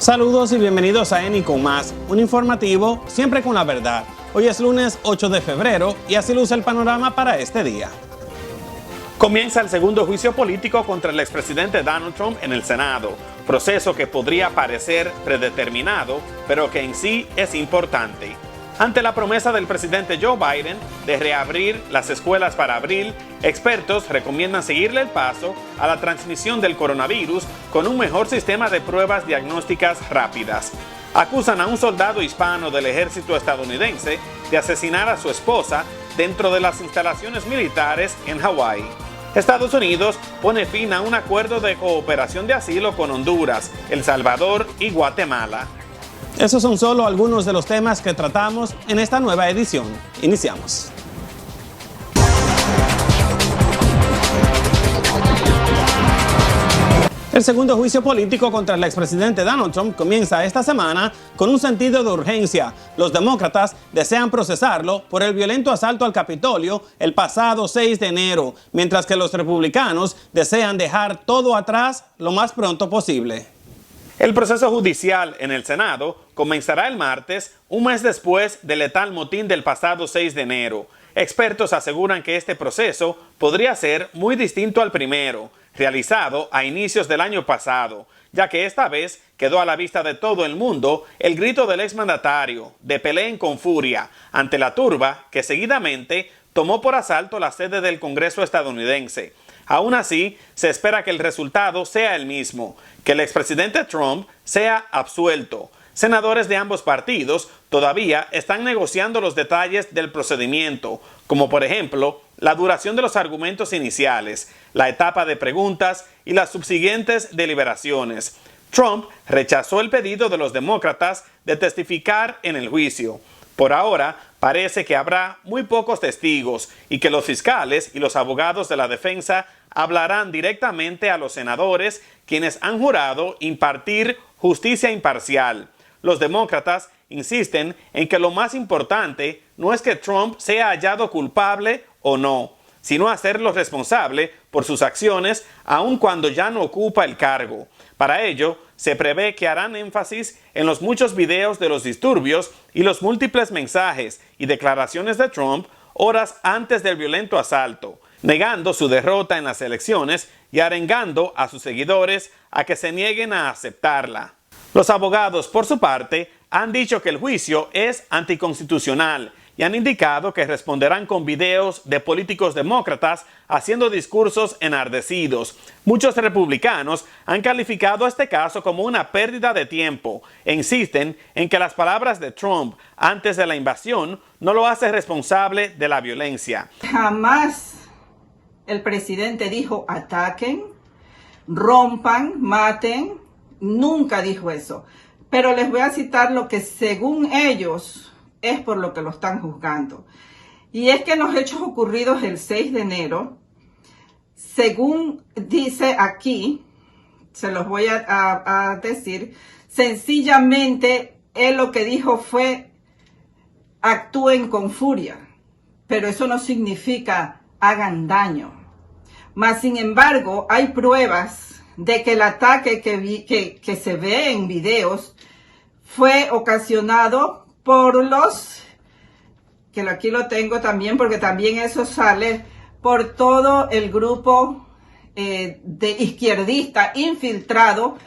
Saludos y bienvenidos a ENI con Más, un informativo siempre con la verdad. Hoy es lunes 8 de febrero y así luce el panorama para este día. Comienza el segundo juicio político contra el expresidente Donald Trump en el Senado, proceso que podría parecer predeterminado, pero que en sí es importante. Ante la promesa del presidente Joe Biden de reabrir las escuelas para abril, expertos recomiendan seguirle el paso a la transmisión del coronavirus con un mejor sistema de pruebas diagnósticas rápidas. Acusan a un soldado hispano del ejército estadounidense de asesinar a su esposa dentro de las instalaciones militares en Hawái. Estados Unidos pone fin a un acuerdo de cooperación de asilo con Honduras, El Salvador y Guatemala. Esos son solo algunos de los temas que tratamos en esta nueva edición. Iniciamos. El segundo juicio político contra el expresidente Donald Trump comienza esta semana con un sentido de urgencia. Los demócratas desean procesarlo por el violento asalto al Capitolio el pasado 6 de enero, mientras que los republicanos desean dejar todo atrás lo más pronto posible. El proceso judicial en el Senado comenzará el martes, un mes después del letal motín del pasado 6 de enero. Expertos aseguran que este proceso podría ser muy distinto al primero, realizado a inicios del año pasado, ya que esta vez quedó a la vista de todo el mundo el grito del exmandatario de "peleen con furia" ante la turba que seguidamente tomó por asalto la sede del Congreso estadounidense. Aún así, se espera que el resultado sea el mismo, que el expresidente Trump sea absuelto. Senadores de ambos partidos todavía están negociando los detalles del procedimiento, como por ejemplo la duración de los argumentos iniciales, la etapa de preguntas y las subsiguientes deliberaciones. Trump rechazó el pedido de los demócratas de testificar en el juicio. Por ahora, parece que habrá muy pocos testigos y que los fiscales y los abogados de la defensa hablarán directamente a los senadores, quienes han jurado impartir justicia imparcial. Los demócratas insisten en que lo más importante no es que Trump sea hallado culpable o no, sino hacerlo responsable por sus acciones aun cuando ya no ocupa el cargo. Para ello, se prevé que harán énfasis en los muchos videos de los disturbios y los múltiples mensajes y declaraciones de Trump horas antes del violento asalto, negando su derrota en las elecciones y arengando a sus seguidores a que se nieguen a aceptarla. Los abogados, por su parte, han dicho que el juicio es anticonstitucional y han indicado que responderán con videos de políticos demócratas haciendo discursos enardecidos. Muchos republicanos han calificado este caso como una pérdida de tiempo e insisten en que las palabras de Trump antes de la invasión no lo hace responsable de la violencia. Jamás el presidente dijo ataquen, rompan, maten, nunca dijo eso. Pero les voy a citar lo que según ellos es por lo que lo están juzgando. Y es que en los hechos ocurridos el 6 de enero, según dice aquí, se los voy a decir, sencillamente él lo que dijo fue actúen con furia, pero eso no significa hagan daño. Mas sin embargo, hay pruebas de que el ataque que se ve en videos fue ocasionado por los, que aquí lo tengo también, porque también eso sale por todo el grupo de izquierdista infiltrado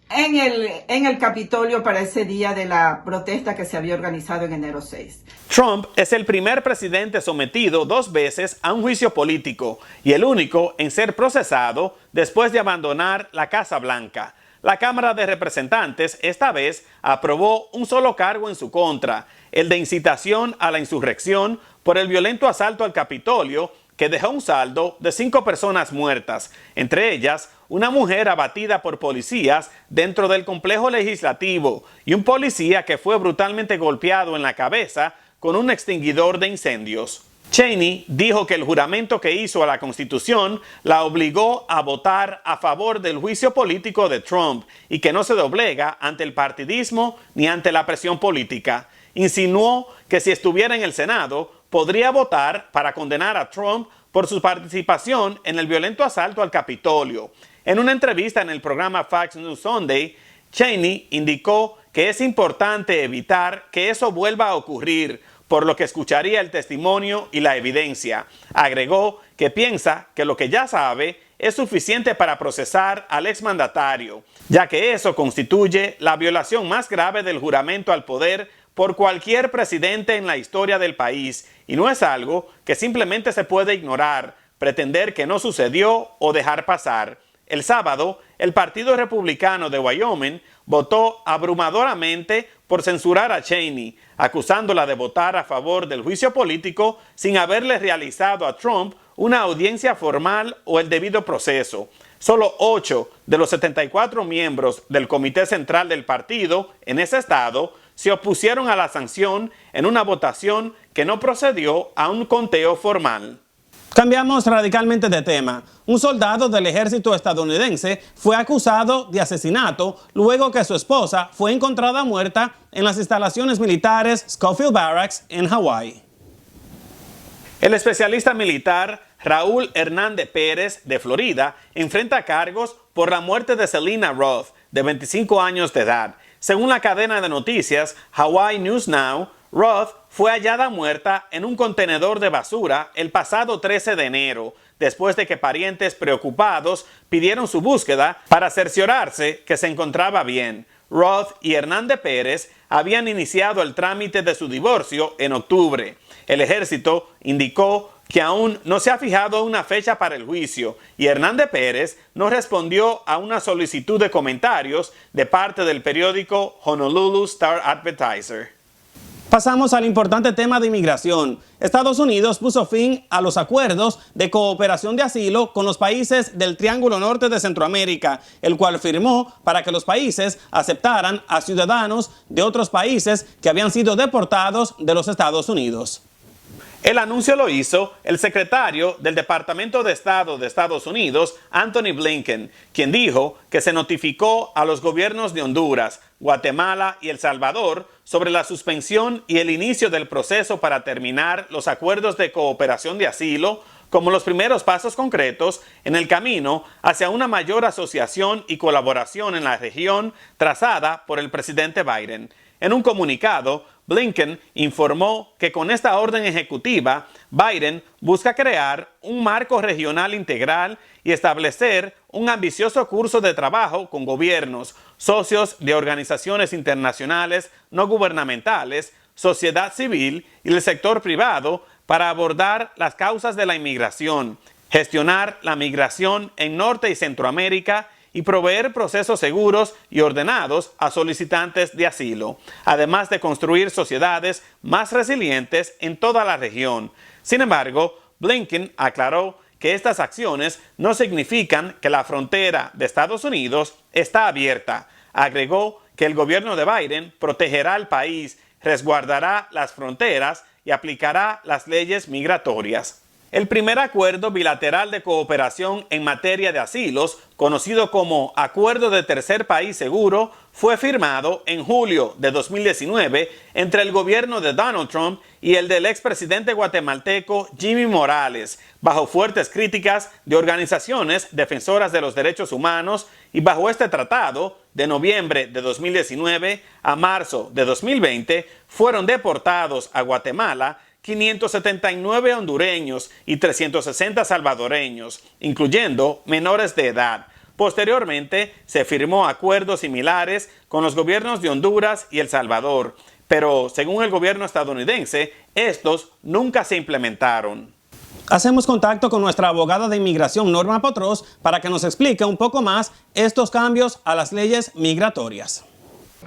en el Capitolio para ese día de la protesta que se había organizado en enero 6. Trump es el primer presidente sometido 2 veces a un juicio político y el único en ser procesado después de abandonar la Casa Blanca. La Cámara de Representantes esta vez aprobó un solo cargo en su contra, el de incitación a la insurrección por el violento asalto al Capitolio que dejó un saldo de 5 personas muertas, entre ellas una mujer abatida por policías dentro del complejo legislativo y un policía que fue brutalmente golpeado en la cabeza con un extinguidor de incendios. Cheney dijo que el juramento que hizo a la Constitución la obligó a votar a favor del juicio político de Trump y que no se doblega ante el partidismo ni ante la presión política. Insinuó que si estuviera en el Senado podría votar para condenar a Trump por su participación en el violento asalto al Capitolio. En una entrevista en el programa Fox News Sunday, Cheney indicó que es importante evitar que eso vuelva a ocurrir, por lo que escucharía el testimonio y la evidencia. Agregó que piensa que lo que ya sabe es suficiente para procesar al exmandatario, ya que eso constituye la violación más grave del juramento al poder por cualquier presidente en la historia del país, y no es algo que simplemente se puede ignorar, pretender que no sucedió o dejar pasar. El sábado, el Partido Republicano de Wyoming votó abrumadoramente por censurar a Cheney, acusándola de votar a favor del juicio político sin haberle realizado a Trump una audiencia formal o el debido proceso. Solo 8 de los 74 miembros del Comité Central del partido en ese estado se opusieron a la sanción en una votación que no procedió a un conteo formal. Cambiamos radicalmente de tema. Un soldado del ejército estadounidense fue acusado de asesinato luego que su esposa fue encontrada muerta en las instalaciones militares Schofield Barracks en Hawái. El especialista militar Raúl Hernández Pérez, de Florida, enfrenta cargos por la muerte de Selena Roth, de 25 años de edad. Según la cadena de noticias Hawaii News Now, Roth fue hallada muerta en un contenedor de basura el pasado 13 de enero, después de que parientes preocupados pidieron su búsqueda para cerciorarse que se encontraba bien. Roth y Hernández Pérez habían iniciado el trámite de su divorcio en octubre. El ejército indicó que aún no se ha fijado una fecha para el juicio y Hernández Pérez no respondió a una solicitud de comentarios de parte del periódico Honolulu Star Advertiser. Pasamos al importante tema de inmigración. Estados Unidos puso fin a los acuerdos de cooperación de asilo con los países del Triángulo Norte de Centroamérica, el cual firmó para que los países aceptaran a ciudadanos de otros países que habían sido deportados de los Estados Unidos. El anuncio lo hizo el secretario del Departamento de Estado de Estados Unidos, Antony Blinken, quien dijo que se notificó a los gobiernos de Honduras, Guatemala y El Salvador sobre la suspensión y el inicio del proceso para terminar los acuerdos de cooperación de asilo como los primeros pasos concretos en el camino hacia una mayor asociación y colaboración en la región trazada por el presidente Biden. En un comunicado, Blinken informó que con esta orden ejecutiva, Biden busca crear un marco regional integral y establecer un ambicioso curso de trabajo con gobiernos, socios de organizaciones internacionales no gubernamentales, sociedad civil y el sector privado para abordar las causas de la inmigración, gestionar la migración en Norte y Centroamérica y proveer procesos seguros y ordenados a solicitantes de asilo, además de construir sociedades más resilientes en toda la región. Sin embargo, Blinken aclaró que estas acciones no significan que la frontera de Estados Unidos está abierta. Agregó que el gobierno de Biden protegerá al país, resguardará las fronteras y aplicará las leyes migratorias. El primer acuerdo bilateral de cooperación en materia de asilos, conocido como Acuerdo de Tercer País Seguro, fue firmado en julio de 2019 entre el gobierno de Donald Trump y el del expresidente guatemalteco Jimmy Morales, bajo fuertes críticas de organizaciones defensoras de los derechos humanos, y bajo este tratado, de noviembre de 2019 a marzo de 2020, fueron deportados a Guatemala 579 hondureños y 360 salvadoreños, incluyendo menores de edad. Posteriormente, se firmó acuerdos similares con los gobiernos de Honduras y El Salvador, pero según el gobierno estadounidense, estos nunca se implementaron. Hacemos contacto con nuestra abogada de inmigración, Norma Potros, para que nos explique un poco más estos cambios a las leyes migratorias.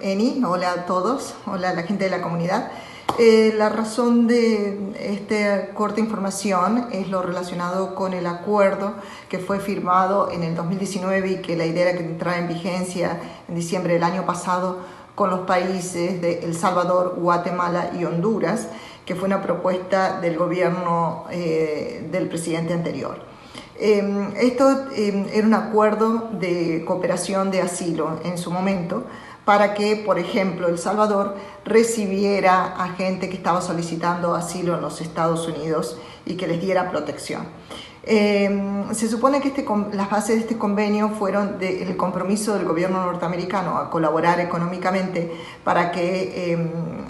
Eni, hola a todos, hola a la gente de la comunidad. La razón de esta corta información es lo relacionado con el acuerdo que fue firmado en el 2019 y que la idea era que entrara en vigencia en diciembre del año pasado con los países de El Salvador, Guatemala y Honduras, que fue una propuesta del gobierno del presidente anterior. Esto era un acuerdo de cooperación de asilo en su momento, para que, por ejemplo, El Salvador recibiera a gente que estaba solicitando asilo en los Estados Unidos y que les diera protección. Se supone que las bases de este convenio fueron el compromiso del gobierno norteamericano a colaborar económicamente para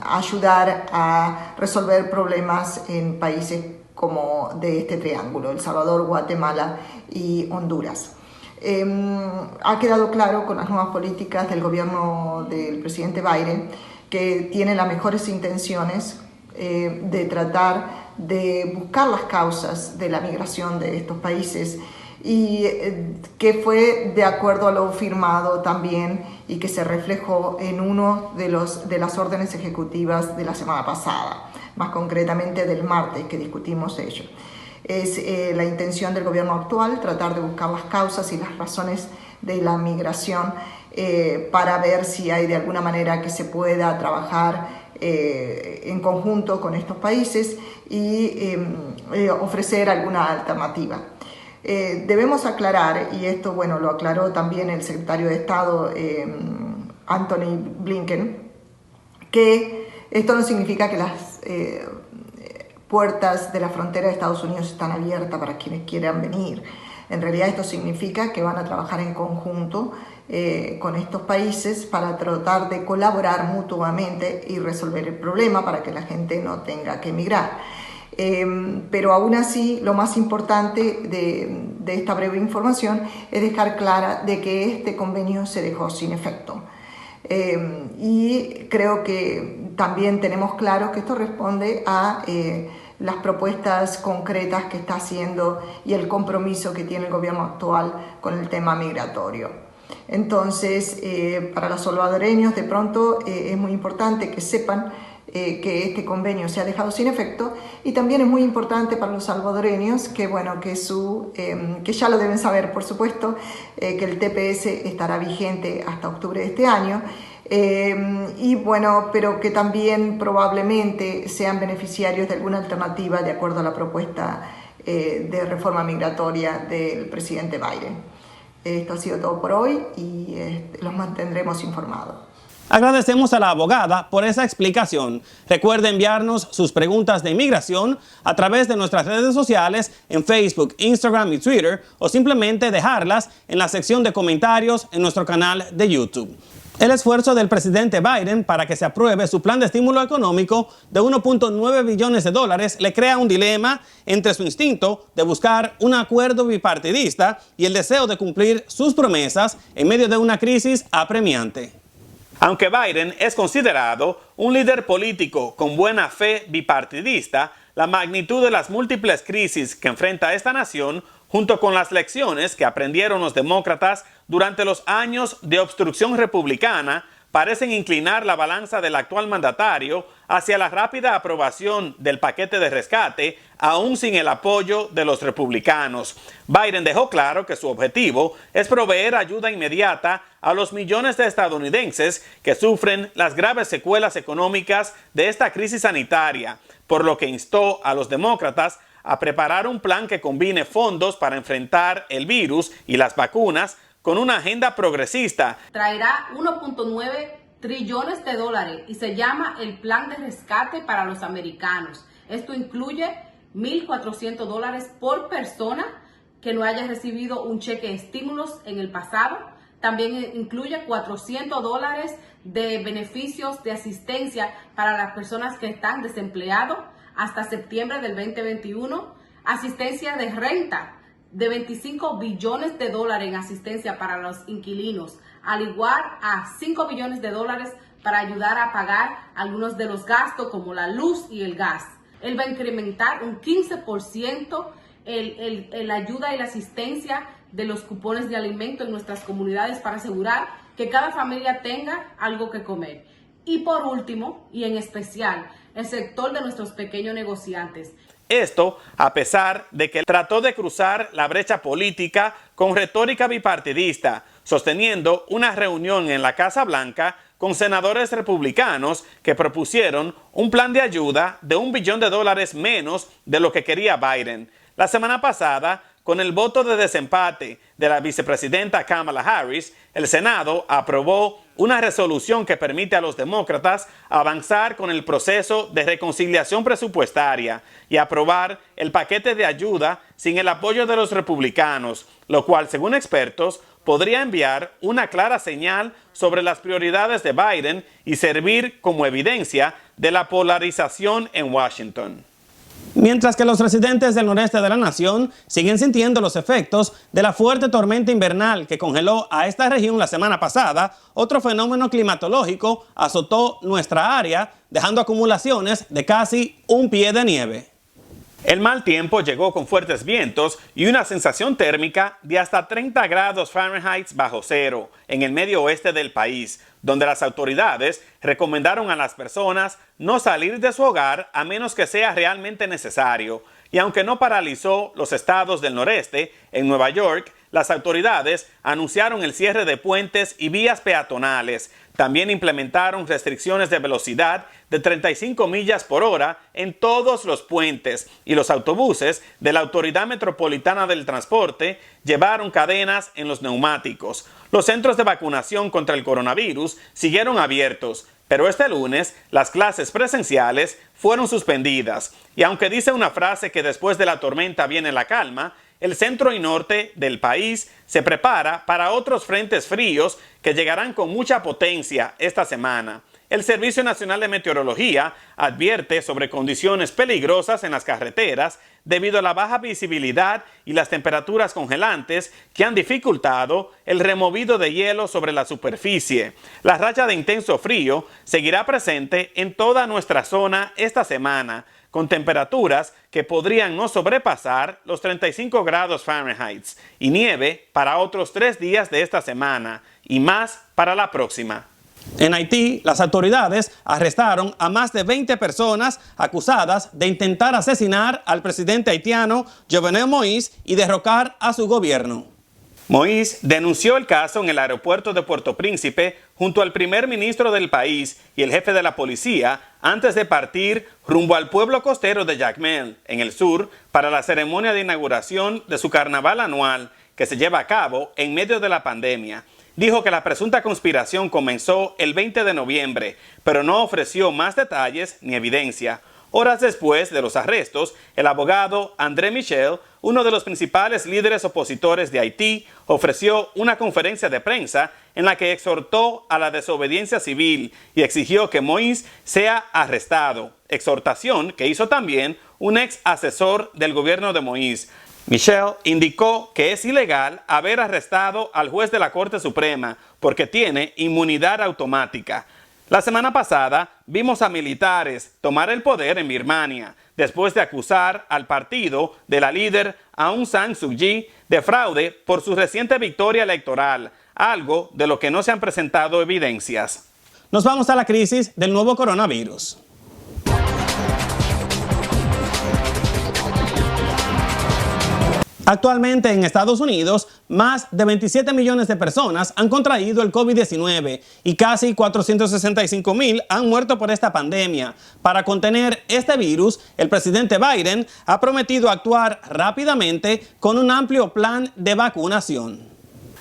ayudar a resolver problemas en países como de este triángulo, El Salvador, Guatemala y Honduras. Ha quedado claro con las nuevas políticas del gobierno del presidente Biden que tiene las mejores intenciones de tratar de buscar las causas de la migración de estos países y que fue de acuerdo a lo firmado también y que se reflejó en uno de las órdenes ejecutivas de la semana pasada, más concretamente del martes que discutimos ello. Es la intención del gobierno actual tratar de buscar las causas y las razones de la migración para ver si hay de alguna manera que se pueda trabajar en conjunto con estos países y ofrecer alguna alternativa. Debemos aclarar, y esto bueno, lo aclaró también el secretario de Estado Antony Blinken, que esto no significa que las puertas de la frontera de Estados Unidos están abiertas para quienes quieran venir. En realidad esto significa que van a trabajar en conjunto con estos países para tratar de colaborar mutuamente y resolver el problema para que la gente no tenga que emigrar. Pero aún así, lo más importante de esta breve información es dejar clara de que este convenio se dejó sin efecto. Y creo que también tenemos claro que esto responde a las propuestas concretas que está haciendo y el compromiso que tiene el gobierno actual con el tema migratorio. Entonces, para los salvadoreños, de pronto es muy importante que sepan que este convenio se ha dejado sin efecto, y también es muy importante para los salvadoreños que, bueno, que ya lo deben saber, por supuesto, que el TPS estará vigente hasta octubre de este año. Y bueno, pero que también probablemente sean beneficiarios de alguna alternativa de acuerdo a la propuesta de reforma migratoria del presidente Biden. Esto ha sido todo por hoy y los mantendremos informados. Agradecemos a la abogada por esa explicación. Recuerde enviarnos sus preguntas de inmigración a través de nuestras redes sociales en Facebook, Instagram y Twitter, o simplemente dejarlas en la sección de comentarios en nuestro canal de YouTube. El esfuerzo del presidente Biden para que se apruebe su plan de estímulo económico de 1.9 billones de dólares le crea un dilema entre su instinto de buscar un acuerdo bipartidista y el deseo de cumplir sus promesas en medio de una crisis apremiante. Aunque Biden es considerado un líder político con buena fe bipartidista, la magnitud de las múltiples crisis que enfrenta esta nación, junto con las lecciones que aprendieron los demócratas durante los años de obstrucción republicana, parecen inclinar la balanza del actual mandatario hacia la rápida aprobación del paquete de rescate, aún sin el apoyo de los republicanos. Biden dejó claro que su objetivo es proveer ayuda inmediata a los millones de estadounidenses que sufren las graves secuelas económicas de esta crisis sanitaria, por lo que instó a los demócratas a preparar un plan que combine fondos para enfrentar el virus y las vacunas con una agenda progresista. Traerá 1.9 trillones de dólares y se llama el Plan de Rescate para los Americanos. Esto incluye $1.400 por persona que no haya recibido un cheque de estímulos en el pasado. También incluye $400 de beneficios de asistencia para las personas que están desempleados hasta septiembre del 2021, asistencia de renta de 25 billones de dólares en asistencia para los inquilinos, al igual a 5 billones de dólares para ayudar a pagar algunos de los gastos como la luz y el gas. Él va a incrementar un 15% la ayuda y la asistencia de los cupones de alimento en nuestras comunidades para asegurar que cada familia tenga algo que comer. Y por último, y en especial, el sector de nuestros pequeños negociantes. Esto a pesar de que trató de cruzar la brecha política con retórica bipartidista, sosteniendo una reunión en la Casa Blanca con senadores republicanos que propusieron un plan de ayuda de $1 billón menos de lo que quería Biden. La semana pasada, con el voto de desempate de la vicepresidenta Kamala Harris, el Senado aprobó una resolución que permite a los demócratas avanzar con el proceso de reconciliación presupuestaria y aprobar el paquete de ayuda sin el apoyo de los republicanos, lo cual, según expertos, podría enviar una clara señal sobre las prioridades de Biden y servir como evidencia de la polarización en Washington. Mientras que los residentes del noreste de la nación siguen sintiendo los efectos de la fuerte tormenta invernal que congeló a esta región la semana pasada, otro fenómeno climatológico azotó nuestra área, dejando acumulaciones de casi 1 pie de nieve. El mal tiempo llegó con fuertes vientos y una sensación térmica de hasta 30 grados Fahrenheit bajo cero en el medio oeste del país, donde las autoridades recomendaron a las personas no salir de su hogar a menos que sea realmente necesario. Y aunque no paralizó los estados del noreste, en Nueva York, las autoridades anunciaron el cierre de puentes y vías peatonales. También implementaron restricciones de velocidad de 35 millas por hora en todos los puentes y los autobuses de la Autoridad Metropolitana del Transporte llevaron cadenas en los neumáticos. Los centros de vacunación contra el coronavirus siguieron abiertos, pero este lunes las clases presenciales fueron suspendidas. Y aunque dice una frase que después de la tormenta viene la calma, el centro y norte del país se prepara para otros frentes fríos que llegarán con mucha potencia esta semana. El Servicio Nacional de Meteorología advierte sobre condiciones peligrosas en las carreteras debido a la baja visibilidad y las temperaturas congelantes que han dificultado el removido de hielo sobre la superficie. La racha de intenso frío seguirá presente en toda nuestra zona esta semana, con temperaturas que podrían no sobrepasar los 35 grados Fahrenheit y nieve para otros 3 días de esta semana y más para la próxima. En Haití, las autoridades arrestaron a más de 20 personas acusadas de intentar asesinar al presidente haitiano Jovenel Moïse y derrocar a su gobierno. Moïse denunció el caso en el aeropuerto de Puerto Príncipe junto al primer ministro del país y el jefe de la policía antes de partir rumbo al pueblo costero de Jacmel, en el sur, para la ceremonia de inauguración de su carnaval anual que se lleva a cabo en medio de la pandemia. Dijo que la presunta conspiración comenzó el 20 de noviembre, pero no ofreció más detalles ni evidencia. Horas después de los arrestos, el abogado André Michel, uno de los principales líderes opositores de Haití, ofreció una conferencia de prensa en la que exhortó a la desobediencia civil y exigió que Moïse sea arrestado, exhortación que hizo también un ex asesor del gobierno de Moïse. Michel indicó que es ilegal haber arrestado al juez de la Corte Suprema porque tiene inmunidad automática. La semana pasada vimos a militares tomar el poder en Birmania después de acusar al partido de la líder Aung San Suu Kyi de fraude por su reciente victoria electoral, algo de lo que no se han presentado evidencias. Nos vamos a la crisis del nuevo coronavirus. Actualmente en Estados Unidos, más de 27 millones de personas han contraído el COVID-19 y casi 465,000 han muerto por esta pandemia. Para contener este virus, el presidente Biden ha prometido actuar rápidamente con un amplio plan de vacunación.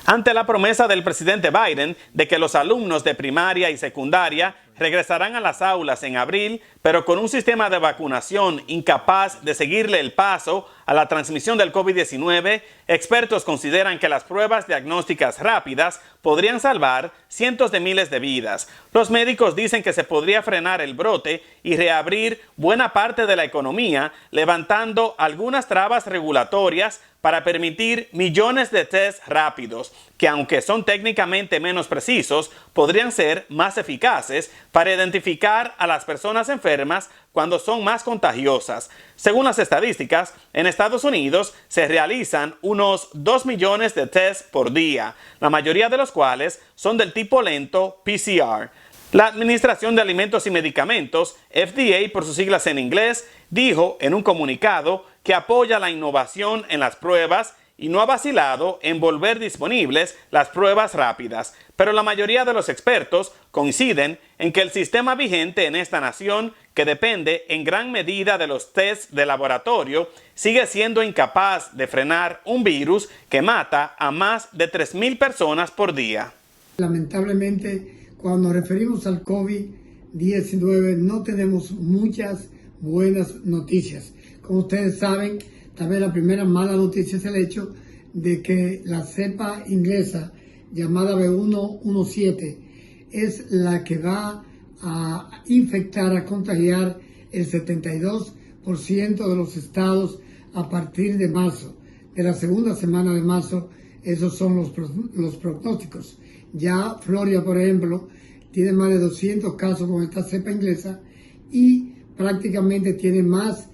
Ante la promesa del presidente Biden de que los alumnos de primaria y secundaria regresarán a las aulas en abril, pero con un sistema de vacunación incapaz de seguirle el paso a la transmisión del COVID-19, expertos consideran que las pruebas diagnósticas rápidas podrían salvar cientos de miles de vidas. Los médicos dicen que se podría frenar el brote y reabrir buena parte de la economía, levantando algunas trabas regulatorias para permitir millones de tests rápidos, que aunque son técnicamente menos precisos, podrían ser más eficaces para identificar a las personas enfermas cuando son más contagiosas. Según las estadísticas, en Estados Unidos se realizan unos 2 millones de tests por día, la mayoría de los cuales son del tipo lento PCR. La Administración de Alimentos y Medicamentos, FDA por sus siglas en inglés, dijo en un comunicado que apoya la innovación en las pruebas y no ha vacilado en volver disponibles las pruebas rápidas, pero la mayoría de los expertos coinciden en que el sistema vigente en esta nación, que depende en gran medida de los tests de laboratorio, sigue siendo incapaz de frenar un virus que mata a más de 3.000 personas por día. Lamentablemente, cuando nos referimos al COVID-19, no tenemos muchas buenas noticias. Como ustedes saben, tal vez la primera mala noticia es el hecho de que la cepa inglesa llamada B117 es la que va a infectar, a contagiar el 72% de los estados a partir de marzo. De la segunda semana de marzo, esos son los pronósticos. Ya Florida, por ejemplo, tiene más de 200 casos con esta cepa inglesa y prácticamente tiene más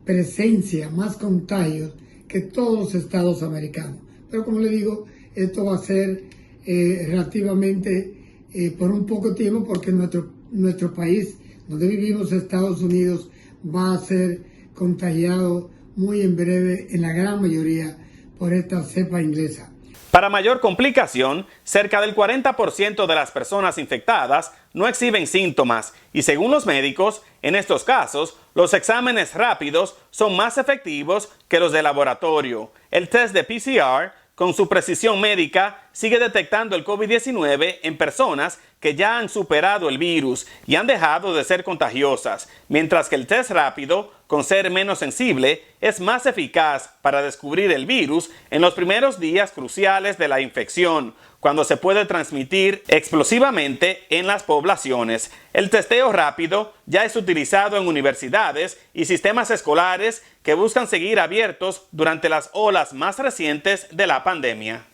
presencia, más contagios que todos los estados americanos. Pero como le digo, esto va a ser relativamente por un poco tiempo, porque nuestro país, donde vivimos, Estados Unidos, va a ser contagiado muy en breve, en la gran mayoría, por esta cepa inglesa. Para mayor complicación, cerca del 40% de las personas infectadas no exhiben síntomas y, según los médicos, en estos casos, los exámenes rápidos son más efectivos que los de laboratorio. El test de PCR, con su precisión médica, sigue detectando el COVID-19 en personas que ya han superado el virus y han dejado de ser contagiosas, mientras que el test rápido, con ser menos sensible, es más eficaz para descubrir el virus en los primeros días cruciales de la infección, cuando se puede transmitir explosivamente en las poblaciones. El testeo rápido ya es utilizado en universidades y sistemas escolares que buscan seguir abiertos durante las olas más recientes de la pandemia.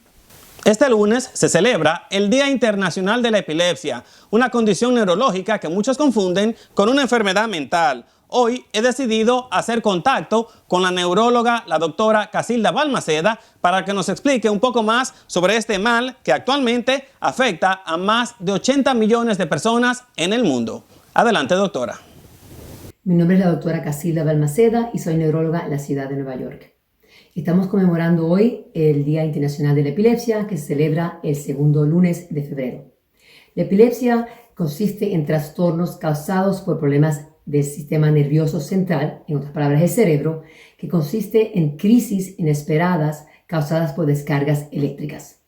Este lunes se celebra el Día Internacional de la Epilepsia, una condición neurológica que muchos confunden con una enfermedad mental. Hoy he decidido hacer contacto con la neuróloga, la doctora Casilda Balmaceda, para que nos explique un poco más sobre este mal que actualmente afecta a más de 80 millones de personas en el mundo. Adelante, doctora. Mi nombre es la doctora Casilda Balmaceda y soy neuróloga en la ciudad de Nueva York. Estamos conmemorando hoy el Día Internacional de la Epilepsia, que se celebra el segundo lunes de febrero. La epilepsia consiste en trastornos causados por problemas del sistema nervioso central, en otras palabras el cerebro, que consiste en crisis inesperadas causadas por descargas eléctricas.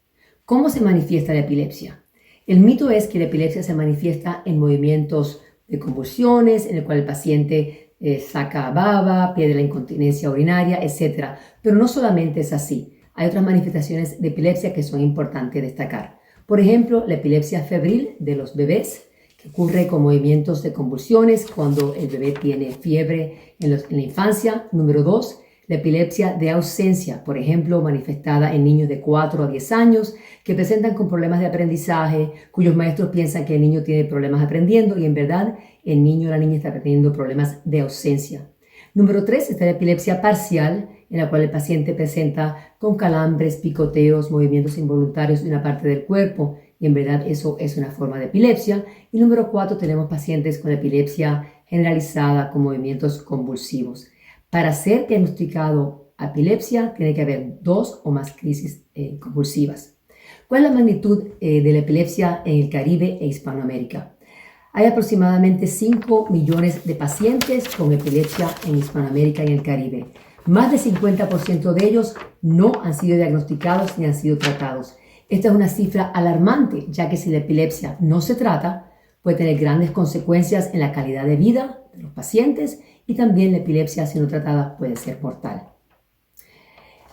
¿Cómo se manifiesta la epilepsia? El mito es que la epilepsia se manifiesta en movimientos de convulsiones, en el cual el paciente saca baba, pierde la incontinencia urinaria, etc. Pero no solamente es así. Hay otras manifestaciones de epilepsia que son importantes destacar. Por ejemplo, la epilepsia febril de los bebés, que ocurre con movimientos de convulsiones cuando el bebé tiene fiebre en la infancia. Número 2, la epilepsia de ausencia, por ejemplo, manifestada en niños de 4 a 10 años que presentan con problemas de aprendizaje, cuyos maestros piensan que el niño tiene problemas aprendiendo y en verdad el niño o la niña está teniendo problemas de ausencia. Número 3 está la epilepsia parcial, en la cual el paciente presenta con calambres, picoteos, movimientos involuntarios de una parte del cuerpo y en verdad eso es una forma de epilepsia. Y número 4 tenemos pacientes con epilepsia generalizada con movimientos convulsivos. Para ser diagnosticado epilepsia tiene que haber 2 o más crisis convulsivas. ¿Cuál es la magnitud de la epilepsia en el Caribe e Hispanoamérica? Hay aproximadamente 5 millones de pacientes con epilepsia en Hispanoamérica y en el Caribe. Más del 50% de ellos no han sido diagnosticados ni han sido tratados. Esta es una cifra alarmante, ya que si la epilepsia no se trata, puede tener grandes consecuencias en la calidad de vida de los pacientes y también la epilepsia, si no tratada, puede ser mortal.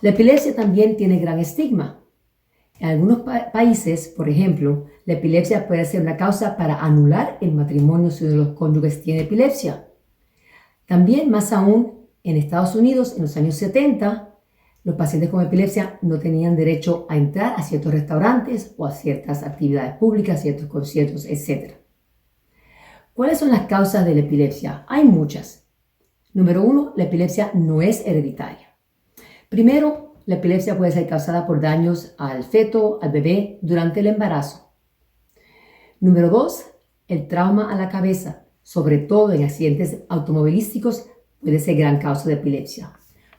La epilepsia también tiene gran estigma. En algunos países, por ejemplo, la epilepsia puede ser una causa para anular el matrimonio si uno de los cónyuges tiene epilepsia. También, más aún, en Estados Unidos, en los años 70, los pacientes con epilepsia no tenían derecho a entrar a ciertos restaurantes o a ciertas actividades públicas, ciertos conciertos, etc. ¿Cuáles son las causas de la epilepsia? Hay muchas. Número 1, la epilepsia no es hereditaria. Primero, la epilepsia puede ser causada por daños al feto, al bebé, durante el embarazo. Número 2, el trauma a la cabeza, sobre todo en accidentes automovilísticos, puede ser gran causa de epilepsia.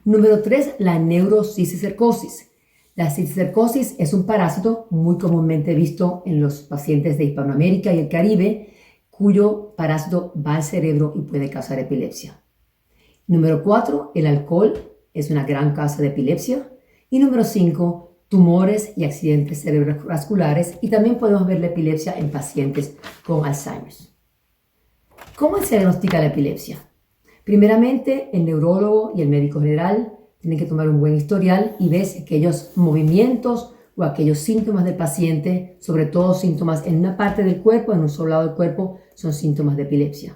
Número 3, la neurocisticercosis. La cisticercosis es un parásito muy comúnmente visto en los pacientes de Hispanoamérica y el Caribe, cuyo parásito va al cerebro y puede causar epilepsia. Número 4, el alcohol es una gran causa de epilepsia. Y número 5, tumores y accidentes cerebrovasculares, y también podemos ver la epilepsia en pacientes con Alzheimer. ¿Cómo se diagnostica la epilepsia? Primeramente, el neurólogo y el médico general tienen que tomar un buen historial y ver aquellos movimientos o aquellos síntomas del paciente, sobre todo síntomas en una parte del cuerpo, en un solo lado del cuerpo, son síntomas de epilepsia.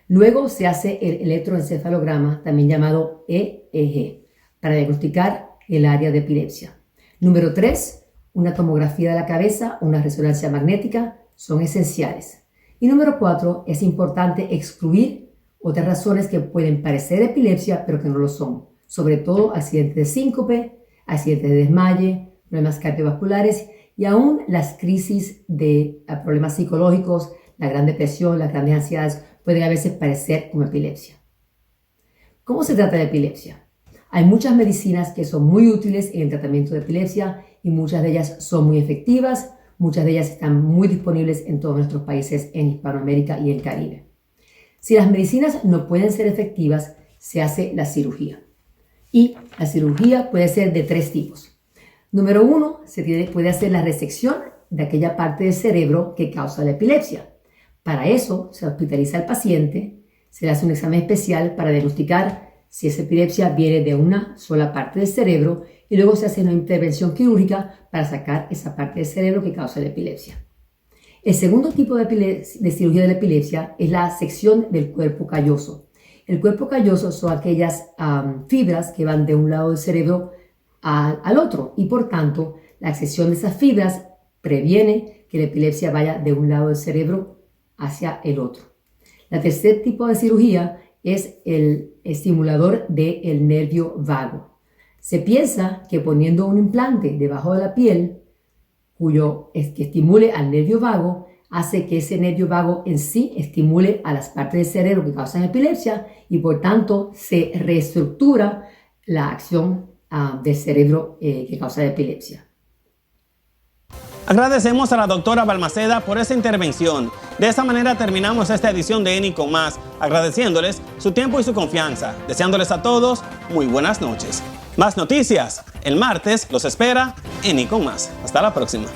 Luego se hace el electroencefalograma, también llamado EEG, para diagnosticar el área de epilepsia. Número 3, una tomografía de la cabeza o una resonancia magnética son esenciales. Y número 4, es importante excluir otras razones que pueden parecer epilepsia, pero que no lo son. Sobre todo accidentes de síncope, accidentes de desmaye, problemas cardiovasculares y aún las crisis de problemas psicológicos, la gran depresión, las grandes ansiedades pueden a veces parecer como epilepsia. ¿Cómo se trata de epilepsia? Hay muchas medicinas que son muy útiles en el tratamiento de epilepsia y muchas de ellas son muy efectivas, muchas de ellas están muy disponibles en todos nuestros países en Hispanoamérica y el Caribe. Si las medicinas no pueden ser efectivas, se hace la cirugía. Y la cirugía puede ser de 3 tipos. Número 1, puede hacer la resección de aquella parte del cerebro que causa la epilepsia. Para eso se hospitaliza al paciente, se le hace un examen especial para diagnosticar si esa epilepsia viene de una sola parte del cerebro y luego se hace una intervención quirúrgica para sacar esa parte del cerebro que causa la epilepsia. El segundo tipo de cirugía de la epilepsia es la sección del cuerpo calloso. El cuerpo calloso son aquellas fibras que van de un lado del cerebro al otro y por tanto la sección de esas fibras previene que la epilepsia vaya de un lado del cerebro hacia el otro. El tercer tipo de cirugía es el estimulador del nervio vago. Se piensa que poniendo un implante debajo de la piel, que estimule al nervio vago, hace que ese nervio vago en sí estimule a las partes del cerebro que causan epilepsia y por tanto se reestructura la acción del cerebro que causa la epilepsia. Agradecemos a la doctora Balmaceda por esa intervención. De esta manera terminamos esta edición de ENI con Más, agradeciéndoles su tiempo y su confianza, deseándoles a todos muy buenas noches. Más noticias, el martes los espera ENI con Más. Hasta la próxima.